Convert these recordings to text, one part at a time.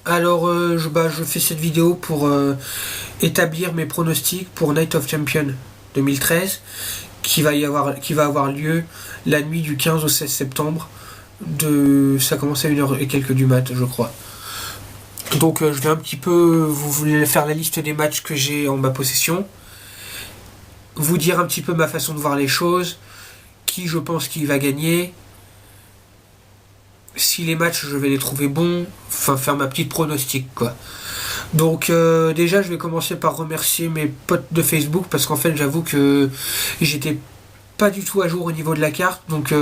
Alors, je fais cette vidéo pour établir mes pronostics pour Night of Champions 2013, qui va avoir lieu la nuit du 15 au 16 septembre. Ça commence à 1h et quelques du mat, je crois. Donc, je vais un petit peu vous faire la liste des matchs que j'ai en ma possession, vous dire un petit peu ma façon de voir les choses, qui je pense qu'il va gagner, si les matchs je vais les trouver bons, enfin faire ma petite pronostic quoi. Donc déjà je vais commencer par remercier mes potes de Facebook parce qu'en fait j'avoue que j'étais pas du tout à jour au niveau de la carte, donc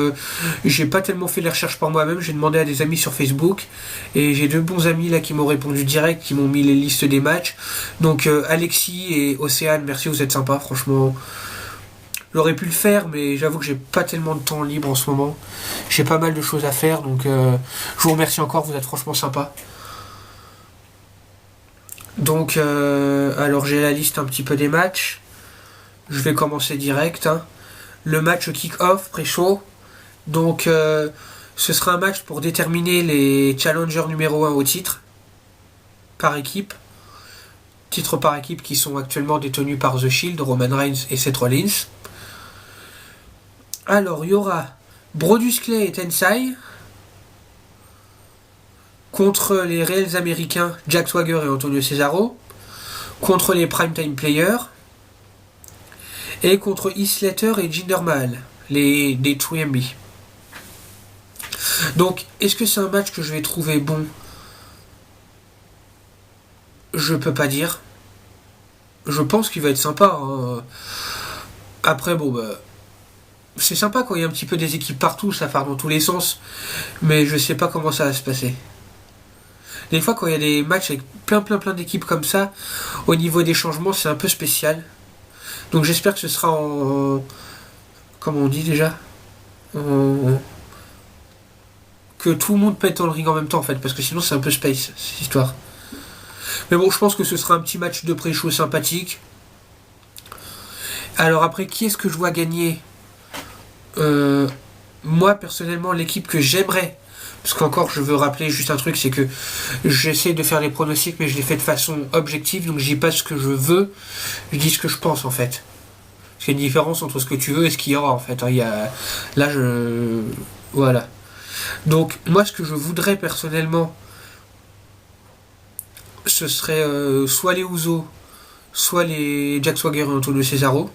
j'ai pas tellement fait les recherches par moi-même, j'ai demandé à des amis sur Facebook et j'ai deux bons amis là qui m'ont répondu direct, qui m'ont mis les listes des matchs. Donc Alexis et Océane, merci, vous êtes sympas, franchement. J'aurais pu le faire, mais j'avoue que j'ai pas tellement de temps libre en ce moment. J'ai pas mal de choses à faire, donc je vous remercie encore, vous êtes franchement sympas. Donc, alors j'ai la liste un petit peu des matchs. Je vais commencer direct, hein. Le match kick-off, pré-show. Donc, ce sera un match pour déterminer les challengers numéro 1 au titre, par équipe. Titres par équipe qui sont actuellement détenus par The Shield, Roman Reigns et Seth Rollins. Alors, il y aura Brodus Clay et Tensai contre les réels américains Jack Swagger et Antonio Cesaro, contre les Primetime Players et contre Heath Slater et Jinder Mahal, des 3MB. Donc, est-ce que c'est un match que je vais trouver bon? Je peux pas dire. Je pense qu'il va être sympa, hein. Après, bon, bah, c'est sympa quand il y a un petit peu des équipes partout, ça part dans tous les sens, mais je sais pas comment ça va se passer. Des fois, quand il y a des matchs avec plein d'équipes comme ça, au niveau des changements, c'est un peu spécial. Donc j'espère que ce sera en... Comment on dit déjà que tout le monde peut être dans le ring en même temps, en fait, parce que sinon c'est un peu space, cette histoire. Mais bon, je pense que ce sera un petit match de pré-show sympathique. Alors après, qui est-ce que je vois gagner? Moi, personnellement, l'équipe que j'aimerais, parce qu'encore, je veux rappeler juste un truc, c'est que j'essaie de faire les pronostics, mais je les fais de façon objective, donc je dis pas ce que je veux, je dis ce que je pense, en fait. Parce qu'il y a une différence entre ce que tu veux et ce qu'il y aura, en fait. Il y a... Là, je... Voilà. Donc, moi, ce que je voudrais, personnellement, ce serait soit les Usos, soit les Jack Swagger et Antonio Cesaro.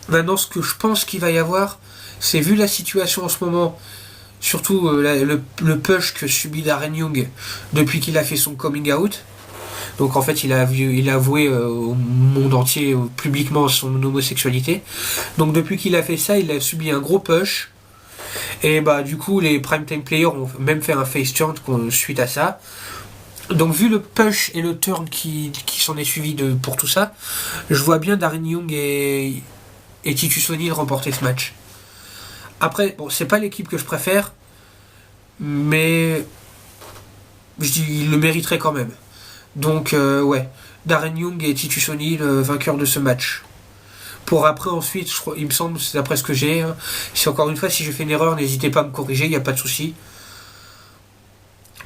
Maintenant, ce que je pense qu'il va y avoir, c'est vu la situation en ce moment, surtout le push que subit Darren Young depuis qu'il a fait son coming out. Donc en fait, il a avoué au monde entier, publiquement, son homosexualité. Donc depuis qu'il a fait ça, il a subi un gros push. Et bah du coup, les primetime players ont même fait un face turn suite à ça. Donc vu le push et le turn qui s'en est suivi pour tout ça, je vois bien Darren Young et Titus O'Neil remporter ce match. Après, bon, c'est pas l'équipe que je préfère, mais je dis il le mériterait quand même. Donc ouais, Darren Young et Titus O'Neil vainqueurs de ce match. Pour après ensuite, il me semble, c'est d'après ce que j'ai, hein, si encore une fois si je fais une erreur, n'hésitez pas à me corriger, il n'y a pas de souci.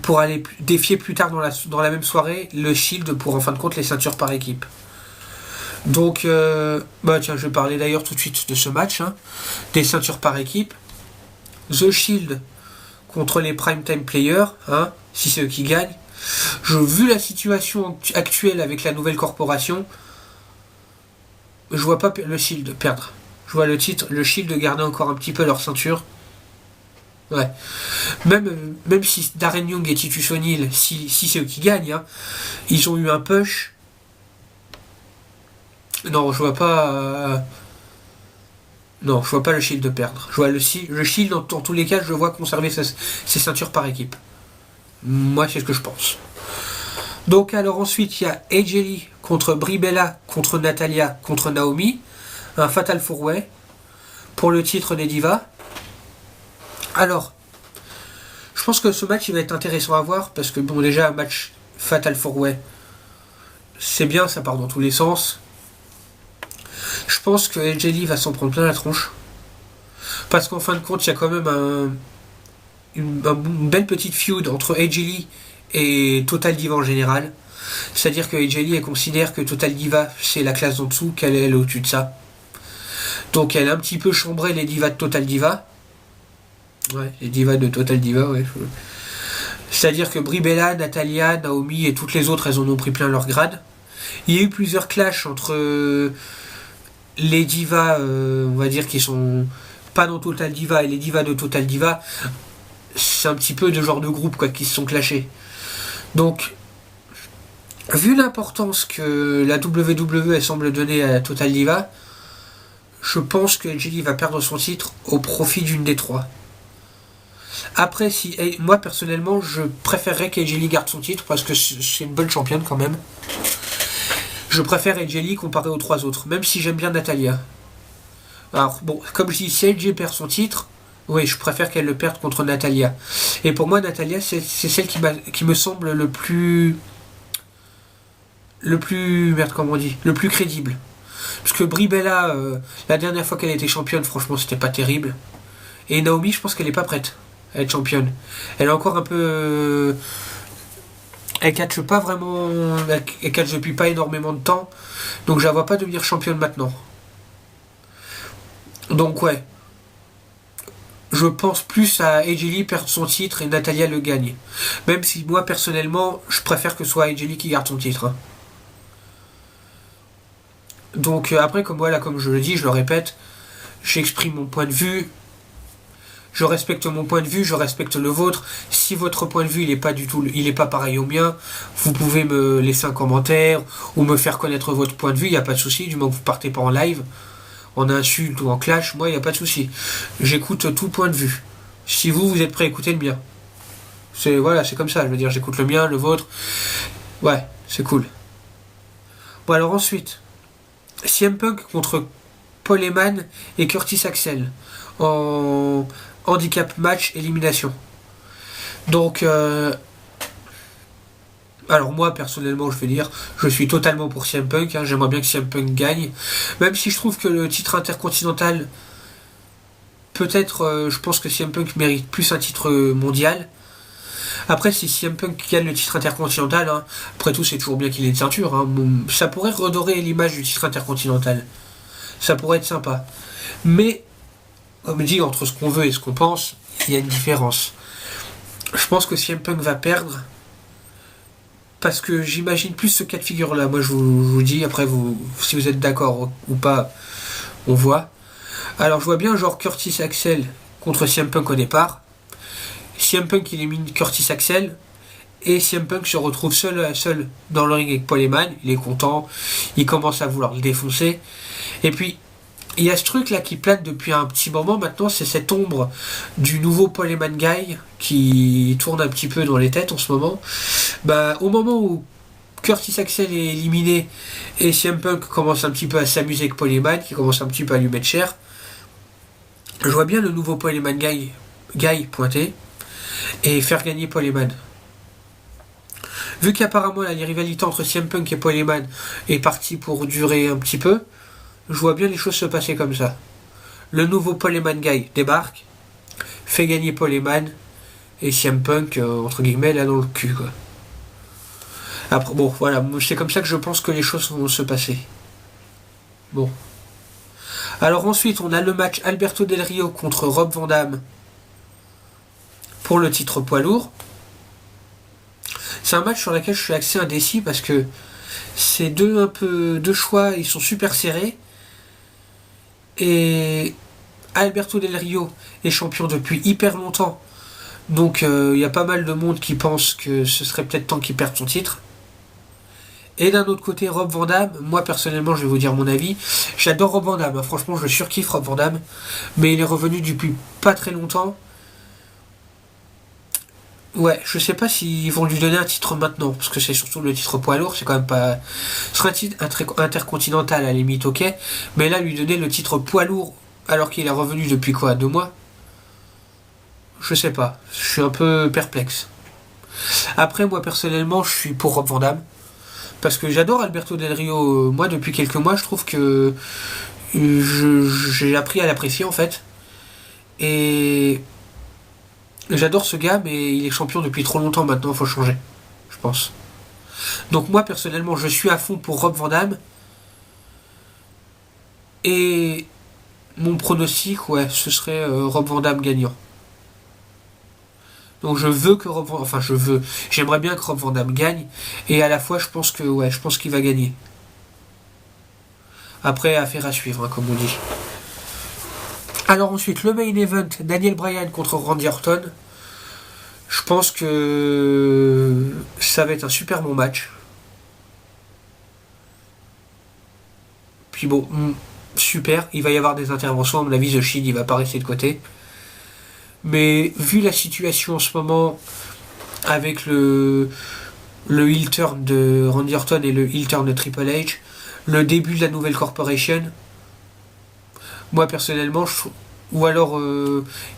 Pour aller défier plus tard dans la même soirée le Shield pour en fin de compte les ceintures par équipe. Donc, bah tiens, je vais parler d'ailleurs tout de suite de ce match, hein, des ceintures par équipe. The Shield contre les Primetime Players, hein, si c'est eux qui gagnent. Vu la situation actuelle avec la nouvelle corporation, je vois pas le Shield perdre. Je vois le Shield garder encore un petit peu leur ceinture. Ouais. Même si Darren Young et Titus O'Neil, si c'est eux qui gagnent, hein, ils ont eu un push. Non, je vois pas. Non, je vois pas le Shield perdre. Je vois le Shield, dans tous les cas, je vois conserver ses ceintures par équipe. Moi, c'est ce que je pense. Donc, alors ensuite, il y a AJ Lee contre Brie Bella, contre Natalia, contre Naomi. Un Fatal 4-Way pour le titre des Divas. Alors, je pense que ce match, il va être intéressant à voir parce que, bon, déjà, un match Fatal 4-Way, c'est bien, ça part dans tous les sens. Je pense que AJ Lee va s'en prendre plein la tronche. Parce qu'en fin de compte, il y a quand même une belle petite feud entre AJ Lee et Total Diva en général. C'est-à-dire que AJ Lee, elle considère que Total Diva, c'est la classe d'en dessous, qu'elle est au-dessus de ça. Donc elle a un petit peu chambré les divas de Total Diva. Ouais, les divas de Total Diva, ouais. C'est-à-dire que Brie Bella, Natalya, Naomi et toutes les autres, elles en ont pris plein leur grade. Il y a eu plusieurs clashs entre les divas, on va dire, qui sont pas dans Total Diva et les divas de Total Diva. C'est un petit peu de genre de groupe quoi, qui se sont clashés. Donc, vu l'importance que la WWE semble donner à Total Diva, je pense que AJ Lee va perdre son titre au profit d'une des trois. Après, moi personnellement, je préférerais qu'AJ Lee garde son titre parce que c'est une bonne championne quand même. Je préfère AJ Lee comparé aux trois autres, même si j'aime bien Natalya. Alors, bon, comme je dis, si AJ perd son titre, oui, je préfère qu'elle le perde contre Natalya. Et pour moi, Natalya, c'est celle qui me semble le plus. Merde, comment on dit le plus crédible. Parce que Brie Bella, la dernière fois qu'elle était championne, franchement, c'était pas terrible. Et Naomi, je pense qu'elle est pas prête à être championne. Elle est encore un peu. Elle catche pas vraiment. Elle catche depuis pas énormément de temps. Donc je la vois pas devenir championne maintenant. Donc ouais. Je pense plus à AJ Lee perdre son titre et Natalya le gagne. Même si moi personnellement, je préfère que ce soit AJ Lee qui garde son titre. Hein. Donc après, comme voilà, comme je le dis, je le répète, j'exprime mon point de vue. Je respecte mon point de vue, je respecte le vôtre. Si votre point de vue il est pas pareil au mien, vous pouvez me laisser un commentaire ou me faire connaître votre point de vue, il n'y a pas de souci, du moment que vous partez pas en live, en insulte ou en clash, moi il n'y a pas de souci. J'écoute tout point de vue. Si vous êtes prêt à écouter le mien. C'est comme ça, je veux dire, j'écoute le mien, le vôtre. Ouais, c'est cool. Bon alors ensuite, CM Punk contre Paul Heyman et Curtis Axel en handicap match élimination. Donc, alors moi personnellement, je vais dire, je suis totalement pour CM Punk. Hein, j'aimerais bien que CM Punk gagne, même si je trouve que le titre intercontinental, peut-être, je pense que CM Punk mérite plus un titre mondial. Après, si CM Punk gagne le titre intercontinental, hein, après tout, c'est toujours bien qu'il ait une ceinture. Hein, ça pourrait redorer l'image du titre intercontinental. Ça pourrait être sympa. Mais comme dit, entre ce qu'on veut et ce qu'on pense, il y a une différence. Je pense que CM Punk va perdre parce que j'imagine plus ce cas de figure là. Moi je vous dis, après si vous êtes d'accord ou pas, on voit. Alors je vois bien genre Curtis Axel contre CM Punk au départ. CM Punk élimine Curtis Axel et CM Punk se retrouve seul dans le ring avec Paul Heyman. Il est content, il commence à vouloir le défoncer. Et puis il y a ce truc là qui plane depuis un petit moment maintenant, c'est cette ombre du nouveau Paul Heyman Guy qui tourne un petit peu dans les têtes en ce moment. Bah, au moment où Curtis Axel est éliminé et CM Punk commence un petit peu à s'amuser avec Paul Heyman, qui commence un petit peu à lui mettre cher, je vois bien le nouveau Paul Heyman Guy pointer et faire gagner Paul Heyman. Vu qu'apparemment la rivalité entre CM Punk et Paul Heyman est partie pour durer un petit peu, je vois bien les choses se passer comme ça. Le nouveau Paul Heyman Guy débarque, fait gagner Paul Heyman et CM Punk, entre guillemets, là dans le cul, quoi. Après, bon, voilà, c'est comme ça que je pense que les choses vont se passer. Bon. Alors ensuite, on a le match Alberto Del Rio contre Rob Van Dam pour le titre poids lourd. C'est un match sur lequel je suis assez indécis parce que ces deux choix, ils sont super serrés. Et Alberto Del Rio est champion depuis hyper longtemps. Donc il y a pas mal de monde qui pense que ce serait peut-être temps qu'il perde son titre. Et d'un autre côté, Rob Van Dam, moi personnellement je vais vous dire mon avis. J'adore Rob Van Dam, hein. Franchement je le surkiffe Rob Van Dam. Mais il est revenu depuis pas très longtemps. Ouais, je sais pas s'ils vont lui donner un titre maintenant, parce que c'est surtout le titre poids lourd, c'est quand même pas. Ce serait un titre intercontinental à la limite, ok. Mais là, lui donner le titre poids lourd, alors qu'il est revenu depuis quoi, 2 mois? Je sais pas, je suis un peu perplexe. Après, moi personnellement, je suis pour Rob Van Dam, parce que j'adore Alberto Del Rio. Moi, depuis quelques mois, je trouve que j'ai appris à l'apprécier en fait. Et. J'adore ce gars, mais il est champion depuis trop longtemps maintenant, faut changer. je pense. Donc moi personnellement je suis à fond pour Rob Van Dam. Et mon pronostic, ouais, ce serait Rob Van Dam gagnant. Donc je veux que Rob Van... Enfin je veux. J'aimerais bien que Rob Van Dam gagne. Et à la fois je pense que ouais, je pense qu'il va gagner. Après, affaire à suivre, hein, comme on dit. Alors ensuite, le main event, Daniel Bryan contre Randy Orton. Je pense que ça va être un super bon match. Puis bon, super, il va y avoir des interventions, à mon avis, The Shield, il va pas rester de côté. Mais vu la situation en ce moment, avec le heel turn de Randy Orton et le heel turn de Triple H, le début de la nouvelle corporation, moi personnellement, ou alors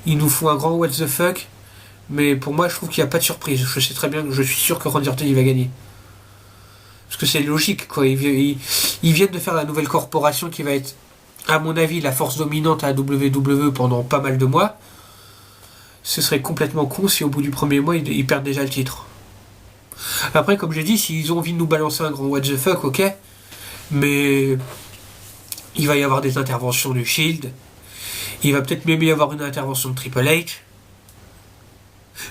il nous faut un grand what the fuck, mais pour moi je trouve qu'il n'y a pas de surprise. Je sais très bien, je suis sûr que Randy Orton il va gagner. Parce que c'est logique, quoi. Ils viennent de faire la nouvelle corporation qui va être, à mon avis, la force dominante à la WWE pendant pas mal de mois. Ce serait complètement con si au bout du premier mois ils perdent déjà le titre. Après, comme j'ai dit, s'ils ont envie de nous balancer un grand what the fuck, ok. Mais il va y avoir des interventions du Shield. Il va peut-être même y avoir une intervention de Triple H.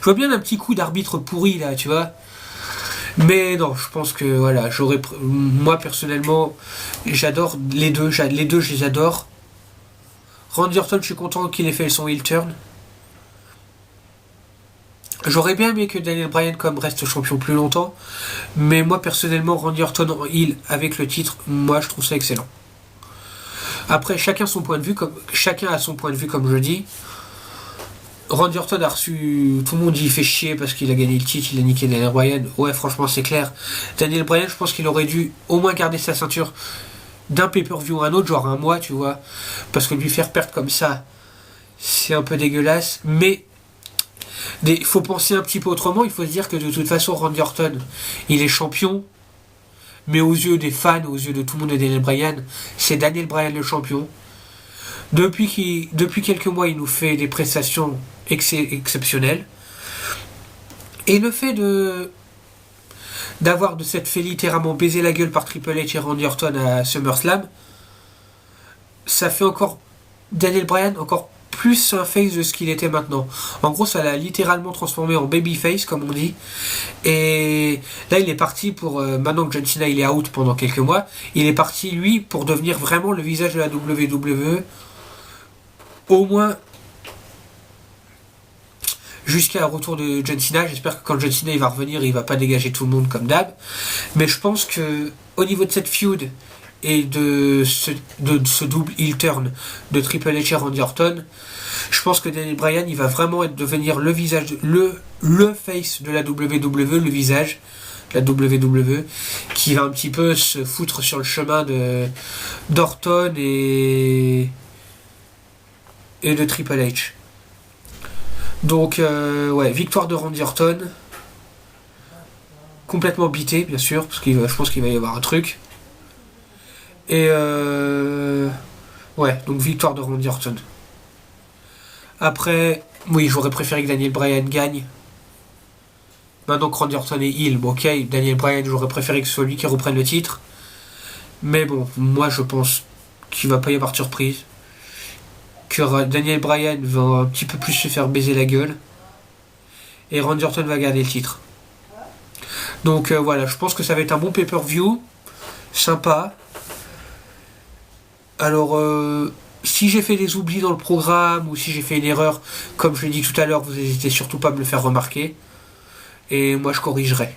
Je vois bien un petit coup d'arbitre pourri là, tu vois. Mais non, je pense que voilà, moi personnellement, j'adore les deux, je les adore. Randy Orton, je suis content qu'il ait fait son heel turn. J'aurais bien aimé que Daniel Bryan comme reste champion plus longtemps, mais moi personnellement, Randy Orton en heel avec le titre, moi je trouve ça excellent. Après, chacun a son point de vue, comme je dis. Randy Orton a reçu. Tout le monde dit il fait chier parce qu'il a gagné le titre, il a niqué Daniel Bryan. Ouais, franchement, c'est clair. Daniel Bryan, je pense qu'il aurait dû au moins garder sa ceinture d'un pay-per-view à un autre, genre un mois, tu vois. Parce que lui faire perdre comme ça, c'est un peu dégueulasse. Mais il faut penser un petit peu autrement. Il faut se dire que de toute façon, Randy Orton, il est champion. Mais aux yeux des fans, aux yeux de tout le monde de Daniel Bryan, c'est Daniel Bryan le champion. Depuis quelques mois, il nous fait des prestations exceptionnelles. Et le fait d'avoir de s'être fait littéralement baiser la gueule par Triple H et Randy Orton à SummerSlam, ça fait encore Daniel Bryan encore plus un face de ce qu'il était maintenant. En gros, ça l'a littéralement transformé en babyface, comme on dit. Et là, il est parti pour... maintenant que John Cena il est out pendant quelques mois, il est parti, lui, pour devenir vraiment le visage de la WWE. Au moins jusqu'à un retour de John Cena. J'espère que quand John Cena il va revenir, il va pas dégager tout le monde comme d'hab. Mais je pense que au niveau de cette feud et de ce double heel turn de Triple H et Randy Orton, je pense que Daniel Bryan il va vraiment devenir le visage, le face de la WWE, le visage de la WWE, qui va un petit peu se foutre sur le chemin d'Orton et de Triple H. Donc, ouais, victoire de Randy Orton. Complètement bité, bien sûr, parce que je pense qu'il va y avoir un truc. Et, ouais, donc victoire de Randy Orton. Après, oui, j'aurais préféré que Daniel Bryan gagne. Maintenant que Randy Orton est heel, bon, ok, Daniel Bryan, j'aurais préféré que ce soit lui qui reprenne le titre. Mais bon, moi je pense qu'il va pas y avoir de surprise. Que Daniel Bryan va un petit peu plus se faire baiser la gueule. Et Randy Orton va garder le titre. Donc voilà, je pense que ça va être un bon pay-per-view. Sympa. Alors, si j'ai fait des oublis dans le programme, ou si j'ai fait une erreur, comme je l'ai dit tout à l'heure, vous n'hésitez surtout pas à me le faire remarquer. Et moi je corrigerai.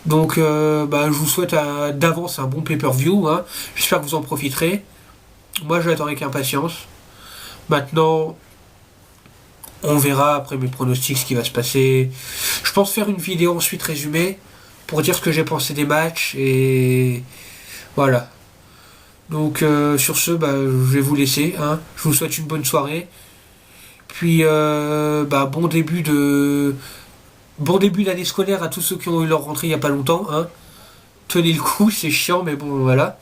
Donc je vous souhaite d'avance un bon pay-per-view. Hein. J'espère que vous en profiterez. Moi je l'attends avec impatience. Maintenant, on verra après mes pronostics ce qui va se passer. Je pense faire une vidéo ensuite résumée pour dire ce que j'ai pensé des matchs et voilà. Donc sur ce, je vais vous laisser. Hein. Je vous souhaite une bonne soirée. Puis bon début d'année scolaire à tous ceux qui ont eu leur rentrée il n'y a pas longtemps. Hein. Tenez le coup, c'est chiant mais bon voilà.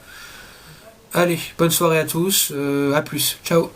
Allez, bonne soirée à tous. À plus. Ciao.